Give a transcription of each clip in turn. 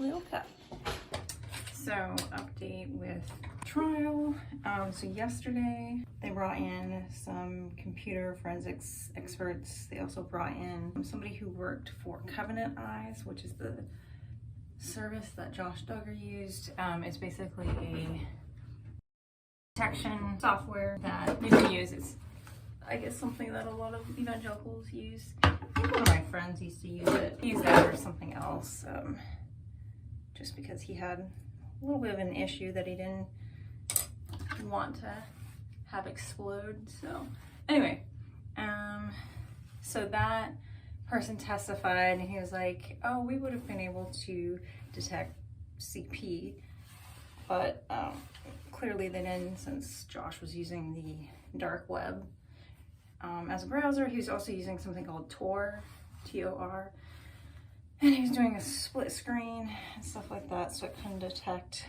little cup. So update with trial. So yesterday they brought in some computer forensics experts. They also brought in somebody who worked for Covenant Eyes, which is the service that Josh Duggar used. It's basically a detection software that you can use. It's, I guess, something that a lot of evangelicals use. I think one of my friends used to use it. He used that or something else, just because he had a little bit of an issue that he didn't want to have explode. So anyway, so that person testified and he was like, oh, we would have been able to detect CP, but clearly they didn't, since Josh was using the dark web as a browser. He was also using something called Tor, T-O-R, and he was doing a split screen and stuff like that, so it couldn't detect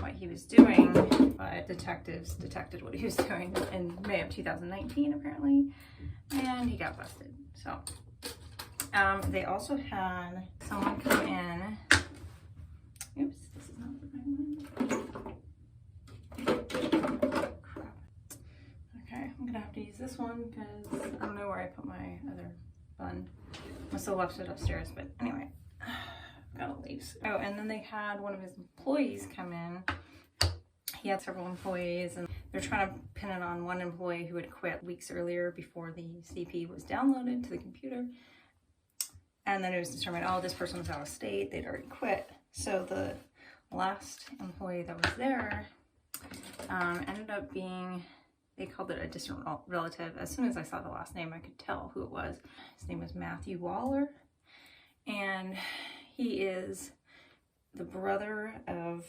what he was doing. But detectives detected what he was doing in May of 2019 apparently, and he got busted. So they also had someone come in. Oops, this is not the right one. Crap. Okay, I'm gonna have to use this one because I don't know where I put my other bun. Must have left it upstairs, but anyway, I've got to leave. Oh, and then they had one of his employees come in. He had several employees, and they're trying to pin it on one employee who had quit weeks earlier before the CP was downloaded to the computer. And then it was determined, oh, this person was out of state, they'd already quit. So the last employee that was there ended up being, they called it a distant relative. As soon as I saw the last name, I could tell who it was. His name was Matthew Waller, and he is the brother of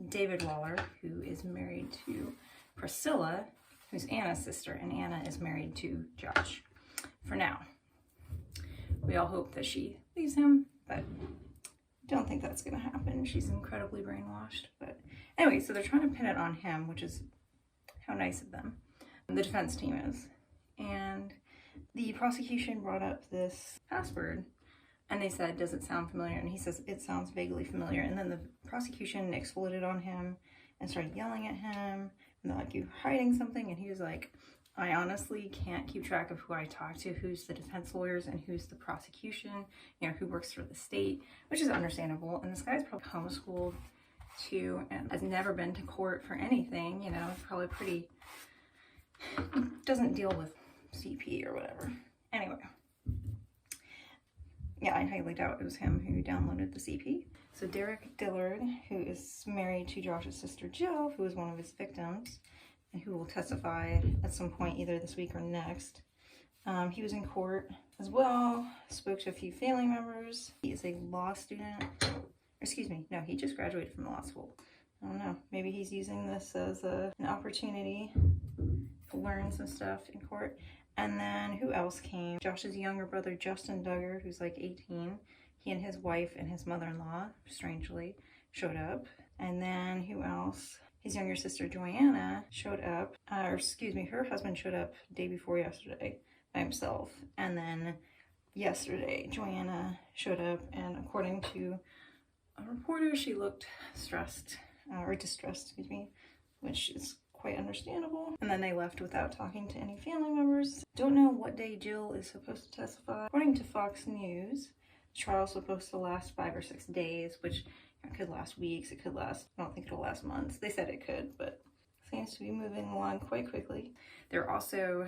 David Waller, who is married to Priscilla, who's Anna's sister, and Anna is married to Josh for now. We all hope that she leaves him, but don't think that's gonna happen. She's incredibly brainwashed. But anyway, so they're trying to pin it on him, which is how nice of them. The defense team is. And the prosecution brought up this password and they said, does it sound familiar? And he says, it sounds vaguely familiar. And then the prosecution exploded on him and started yelling at him. And they're like, you're hiding something. And he was like, I honestly can't keep track of who I talk to, who's the defense lawyers and who's the prosecution, you know, who works for the state, which is understandable. And this guy's probably homeschooled too and has never been to court for anything, you know, probably pretty, doesn't deal with CP or whatever. Anyway, yeah, I highly doubt it was him who downloaded the CP. So Derek Dillard, who is married to Josh's sister Jill, who is one of his victims, and who will testify at some point either this week or next. He was in court as well, spoke to a few family members. He is a law student. Excuse me, no, he just graduated from law school. I don't know, maybe he's using this as an opportunity to learn some stuff in court. And then who else came? Josh's younger brother, Justin Duggar, who's like 18. He and his wife and his mother-in-law, strangely, showed up. And then who else? His younger sister, Joanna, showed up, or excuse me, her husband showed up the day before yesterday by himself. And then yesterday, Joanna showed up, and according to a reporter, she looked stressed, or distressed, excuse me, which is quite understandable. And then they left without talking to any family members. Don't know what day Jill is supposed to testify. According to Fox News, the trial's supposed to last 5 or 6 days, which it could last weeks, it could last, I don't think it'll last months. They said it could, but it seems to be moving along quite quickly. They're also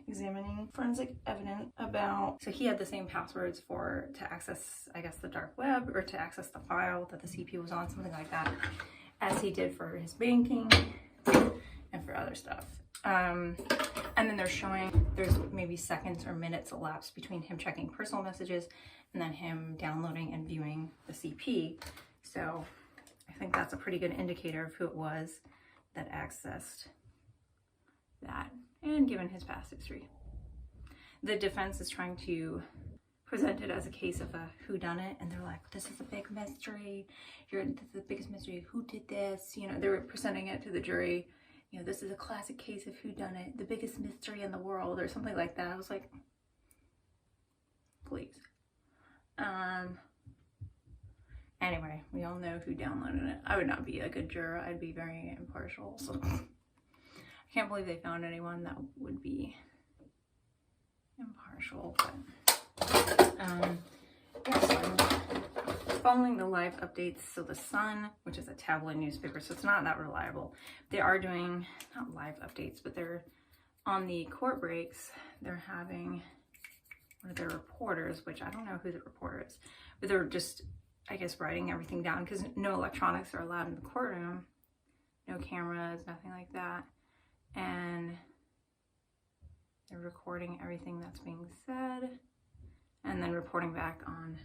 examining forensic evidence about, so he had the same passwords to access, I guess, the dark web, or to access the file that the CP was on, something like that, as he did for his banking and for other stuff. And then they're showing there's maybe seconds or minutes elapsed between him checking personal messages and then him downloading and viewing the CP. So I think that's a pretty good indicator of who it was that accessed that, and given his past history. The defense is trying to present it as a case of a whodunit, and they're like, this is a big mystery. This is the biggest mystery. Who did this? You know, they were presenting it to the jury. You know, this is a classic case of whodunit, the biggest mystery in the world, or something like that. I was like, please. we all know who downloaded it. I would not be a good juror. I'd be very impartial. So I can't believe they found anyone that would be impartial. But yeah, so I'm following the live updates. So the Sun, which is a tabloid newspaper, so it's not that reliable. They are doing not live updates, but they're on the court breaks. They're having one of their reporters, which I don't know who the reporter is, but they're just, I guess, writing everything down because no electronics are allowed in the courtroom, no cameras, nothing like that, and they're recording everything that's being said and then reporting back on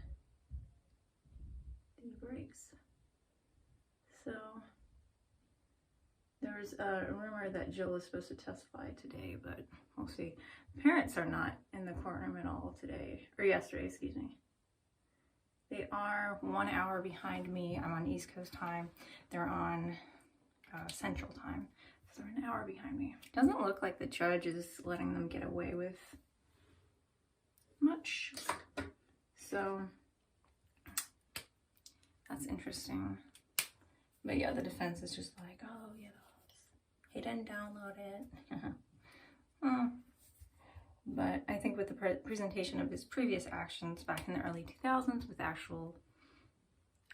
the breaks. So there's a rumor that Jill is supposed to testify today, but we'll see. Parents are not in the courtroom at all today, or yesterday, excuse me. They are 1 hour behind me. I'm on East Coast time. They're on Central time. So they're an hour behind me. Doesn't look like the judge is letting them get away with much. So that's interesting. But yeah, the defense is just like, oh, you know, he didn't download it. But I think with the presentation of his previous actions back in the early 2000s with actual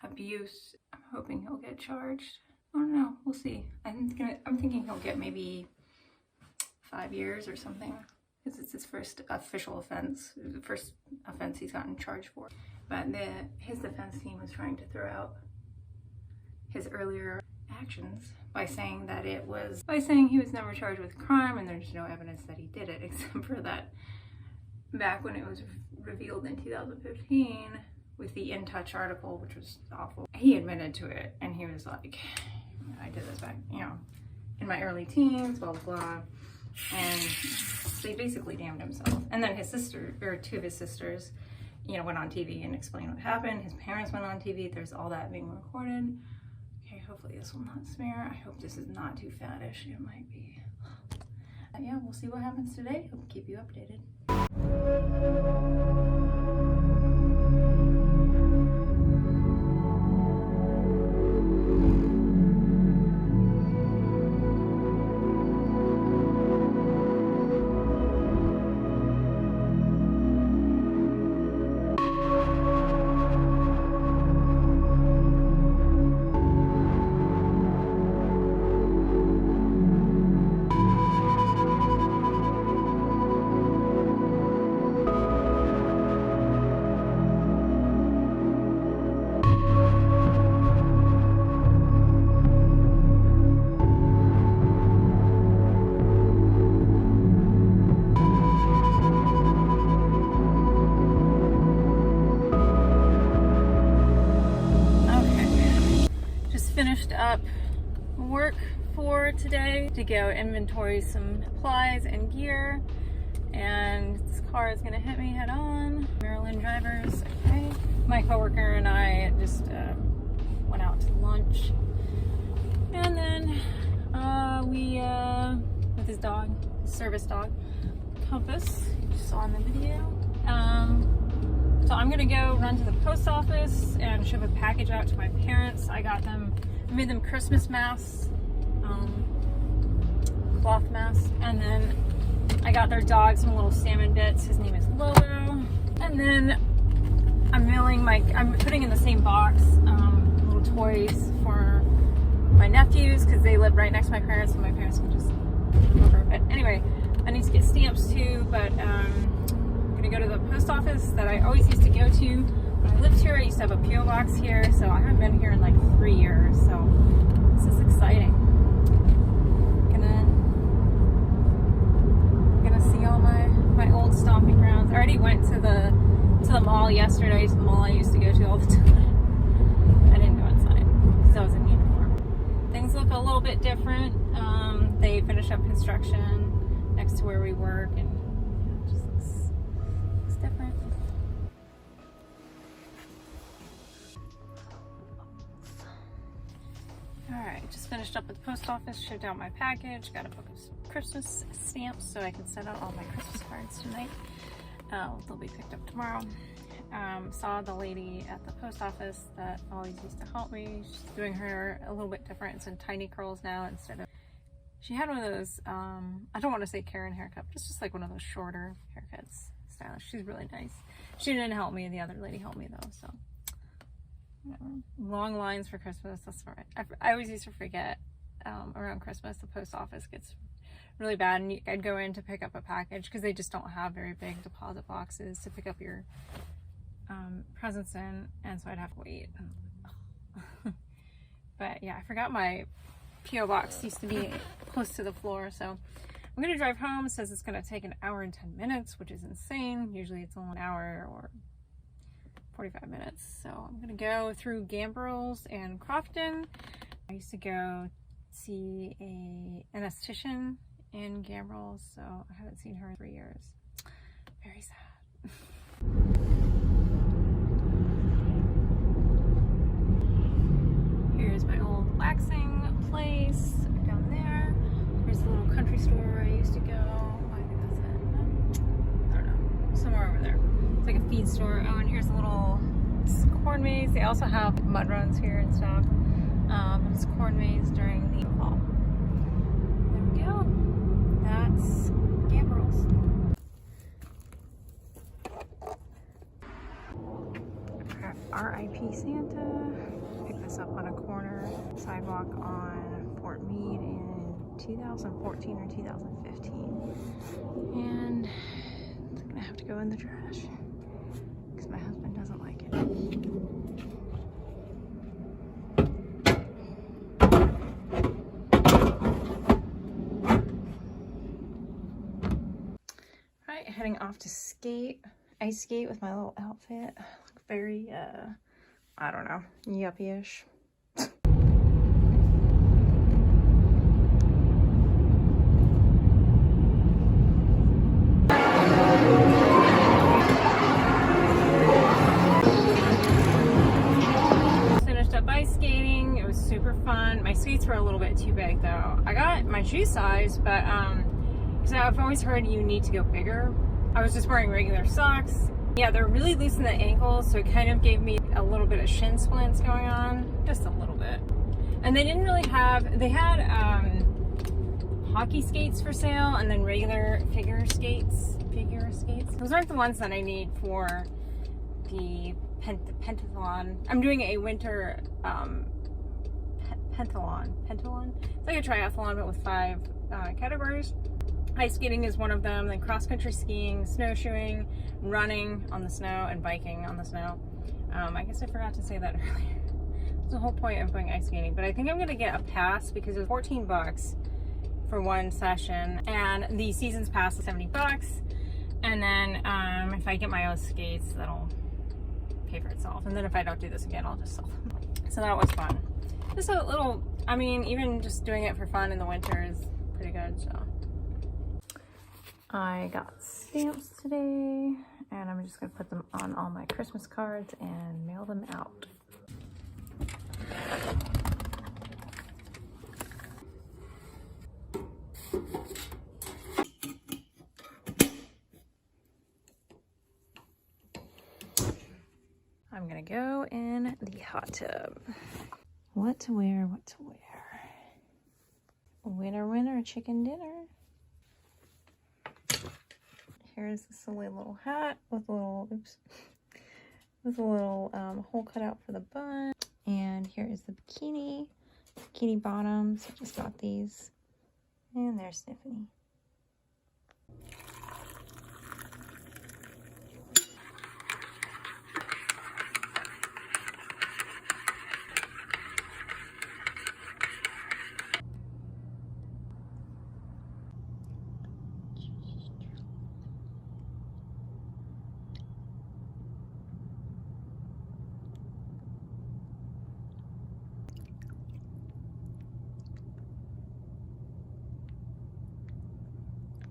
abuse, I'm hoping he'll get charged. I don't know. We'll see. I'm thinking he'll get maybe 5 years or something, because it's his first official offense, the first offense he's gotten charged for. But his defense team was trying to throw out his earlier actions by saying he was never charged with crime and there's no evidence that he did it, except for that back when it was revealed in 2015 with the In Touch article, which was awful. He admitted to it and he was like, I did this back, you know, in my early teens, blah, blah, blah. And they basically damned himself. And then his sister, or two of his sisters, you know, went on TV and explained what happened. His parents went on TV. There's all that being recorded. Okay, hopefully this will not smear. I hope this is not too faddish. It might be. But yeah, we'll see what happens today. I'll keep you updated. Finished up work for today to go inventory some supplies and gear, and this car is gonna hit me head on. Maryland drivers, okay. My coworker and I just went out to lunch, and then we with his dog, his service dog, Compass, you just saw in the video. So I'm gonna go run to the post office and ship a package out to my parents. I made them Christmas masks, cloth masks, and then I got their dog some little salmon bits. His name is Lobo. And then I'm putting in the same box little toys for my nephews, because they live right next to my parents, so my parents can just come over. But anyway, I need to get stamps too, but I'm gonna go to the post office that I always used to go to when I lived here. I used to have a P.O. box here, so I haven't been here in like 3 years, so this is exciting. Gonna see all my old stomping grounds. I already went to the mall yesterday, to the mall I used to go to all the time. I didn't go inside because I was in uniform. Things look a little bit different. They finished up construction next to where we work, and it just looks different. Alright, just finished up at the post office, shipped out my package, got a book of Christmas stamps so I can send out all my Christmas cards tonight. They'll be picked up tomorrow. saw the lady at the post office that always used to help me. She's doing her a little bit different. It's in tiny curls now instead of, she had one of those, I don't want to say Karen haircut, but it's just like one of those shorter haircuts. Stylish. She's really nice. She didn't help me. The other lady helped me though, so. Whatever. Long lines for Christmas, that's all right. I always used to forget around Christmas the post office gets really bad, and I'd go in to pick up a package because they just don't have very big deposit boxes to pick up your presents in, and so I'd have to wait. But yeah, I forgot my P.O. box used to be close to the floor, so I'm gonna drive home. It says it's gonna take an hour and 10 minutes, which is insane. Usually it's only an hour or 45 minutes. So I'm gonna go through Gambrels and Crofton. I used to go see an esthetician in Gambrels, so I haven't seen her in 3 years. Very sad. Here's my old waxing place down there. There's the little country store I used to go. I think that's it. I don't know. Somewhere over there. It's like a feed store. Oh, and here's a little corn maze. They also have mud runs here and stuff. It's corn maze during the fall. There we go. That's Gambrels. R.I.P. Santa. Picked this up on a corner sidewalk on Fort Meade in 2014 or 2015. And it's gonna have to go in the trash because my husband doesn't like it. Alright, heading off to ice skate with my little outfit. Look very, I don't know, yuppie-ish. Finished up ice skating. It was super fun. My skates were a little bit too big though. I got my shoe size, but because I've always heard you need to go bigger. I was just wearing regular socks. Yeah, they're really loose in the ankles, so it kind of gave me a little bit of shin splints going on, just a little bit. And they didn't really have, they had hockey skates for sale and then regular figure skates. Those aren't the ones that I need for the pentathlon. I'm doing a winter pentathlon. It's like a triathlon, but with 5 categories. Ice skating is one of them, then cross-country skiing, snowshoeing, running on the snow, and biking on the snow. I guess I forgot to say that earlier. That's the whole point of going ice skating. But I think I'm gonna get a pass because it's 14 bucks for one session, and the season's pass is 70 bucks. And then if I get my own skates, that'll pay for itself. And then if I don't do this again, I'll just sell them. So that was fun. Just a little, I mean, even just doing it for fun in the winter is pretty good, so. I got stamps today, and I'm just gonna put them on all my Christmas cards and mail them out. I'm gonna go in the hot tub. What to wear, what to wear. Winner, winner, chicken dinner. Here's the silly little hat with a little, with a little hole cut out for the bun. And here is the bikini bottoms. I just got these. And there's Sniffany.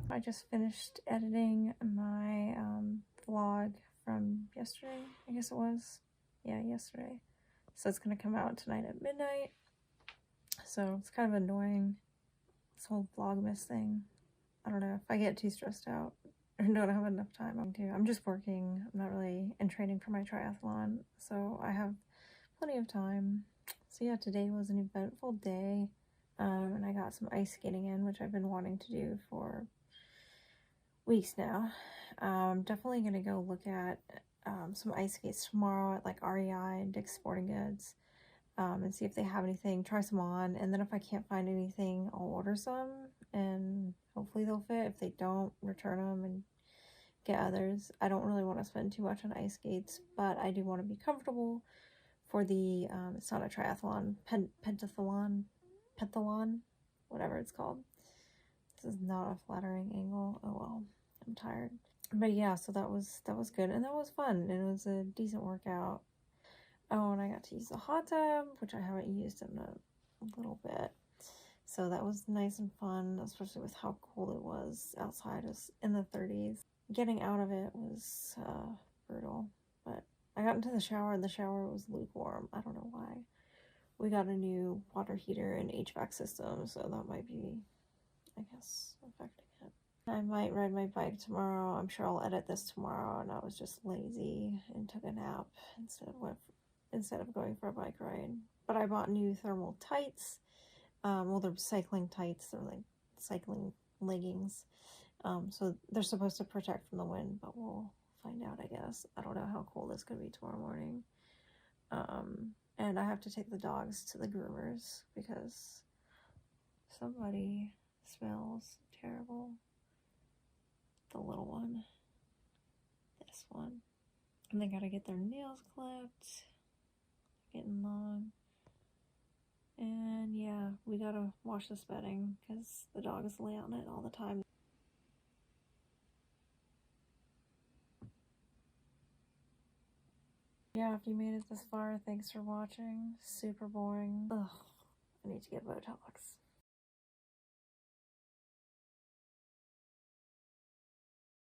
I just finished editing my vlog from yesterday, I guess it was. Yeah, yesterday. So it's gonna come out tonight at midnight. So it's kind of annoying, this whole VLOGMAS thing. I don't know, if I get too stressed out or don't have enough time. I'm just working. I'm not really in training for my triathlon, so I have plenty of time. So yeah, today was an eventful day, and I got some ice skating in, which I've been wanting to do for weeks now. I'm definitely gonna go look at some ice skates tomorrow at like REI and Dick's Sporting Goods, and see if they have anything, try some on, and then if I can't find anything, I'll order some, and hopefully they'll fit. If they don't, return them and get others. I don't really want to spend too much on ice skates, but I do want to be comfortable for the, it's not a triathlon, pentathlon, whatever it's called. This is not a flattering angle. Oh well, I'm tired. But yeah, so that was good, and that was fun. It was a decent workout. Oh, and I got to use the hot tub, which I haven't used in a little bit. So that was nice and fun, especially with how cold it was outside. It was in the 30s. Getting out of it was brutal, but I got into the shower and the shower was lukewarm. I don't know why. We got a new water heater and HVAC system, so that might be, I guess, affecting it. I might ride my bike tomorrow. I'm sure I'll edit this tomorrow, and I was just lazy and took a nap instead of going for a bike ride. But I bought new thermal tights. Well, they're cycling tights. They're like cycling leggings. So they're supposed to protect from the wind, but we'll find out, I guess. I don't know how cold it's going to be tomorrow morning. And I have to take the dogs to the groomers because somebody smells terrible. The little one. This one. And they gotta get their nails clipped. Getting long. And yeah, we gotta wash this bedding because the dogs lay on it all the time. Yeah, if you made it this far, thanks for watching. Super boring. Ugh, I need to get Botox.